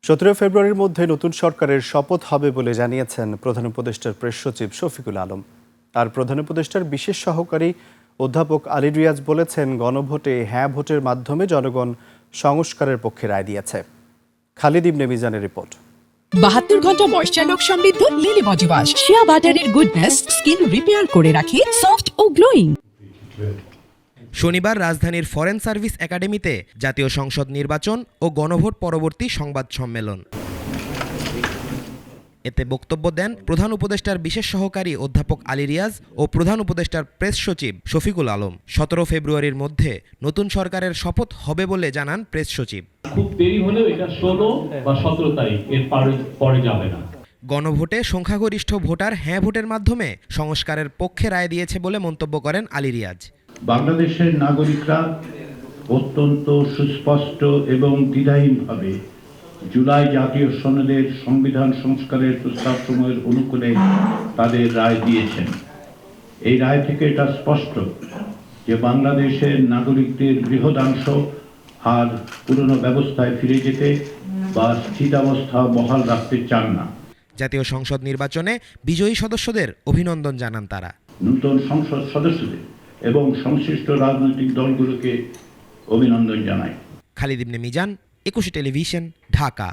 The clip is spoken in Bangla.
17 ফেব্রুয়ারির মধ্যে নতুন সরকারের শপথ হবে বলে জানিয়েছেন প্রধান উপদেষ্টার প্রেস সচিব শফিকুল আলম। আর প্রধান উপদেষ্টার বিশেষ সহকারী অধ্যাপক আলী রিয়াজ বলেছেন, গণভোটে হ্যাঁ ভোটের মাধ্যমে জনগণ সংস্কারের পক্ষে রায় দিয়েছে। খালিদ ইবনে মিজানের রিপোর্ট। 72 ঘন্টা ময়েশ্চার লক সমৃদ্ধ লিলি বডি ওয়াশ, শিয়া বাটারের গুডনেস স্কিন রিপেয়ার করে রাখে সফট ও গ্লোয়িং। শনিবার রাজধানীর ফরেন সার্ভিস একাডেমিতে জাতীয় সংসদ নির্বাচন ও গণভোট পরবর্তী সংবাদ সম্মেলন। এতে বক্তব্য দেন প্রধান উপদেষ্টার বিশেষ সহকারী অধ্যাপক আলী রিয়াজ ও প্রধান উপদেষ্টার প্রেস সচিব শফিকুল আলম। 17 ফেব্রুয়ারির মধ্যে নতুন সরকারের শপথ হবে বলে জানান প্রেস সচিব। খুব দেরি হলেও এটা 16 বা 17 তারিখ, এর পরে যাবে না। গণভোটে সংখ্যাগরিষ্ঠ ভোটার হ্যাঁ ভোটের মাধ্যমে সংস্কারের পক্ষে রায় দিয়েছে বলে মন্তব্য করেন আলী রিয়াজ। বাংলাদেশের নাগরিকরা অত্যন্ত সুস্পষ্ট এবং দ্বিধাহীনভাবে জুলাই জাতীয় সনদের সংবিধান সংস্কারের প্রস্তাবসমূহের অনুকূলে তাদের রায় দিয়েছেন। এই রায় থেকে এটা স্পষ্ট যে বাংলাদেশের নাগরিকদের বৃহদাংশ আর পুরনো ব্যবস্থায় ফিরে যেতে বা স্থিতাবস্থা বহাল রাখতে চান না। জাতীয় সংসদ নির্বাচনে বিজয়ী সদস্যদের অভিনন্দন জানান তারা। নতুন সংসদ সদস্যদের এবং সংশ্লিষ্ট রাজনৈতিক দলগুলোকে অভিনন্দন জানাই। খালিদ ইবনে মিজান, 21 টেলিভিশন, ঢাকা।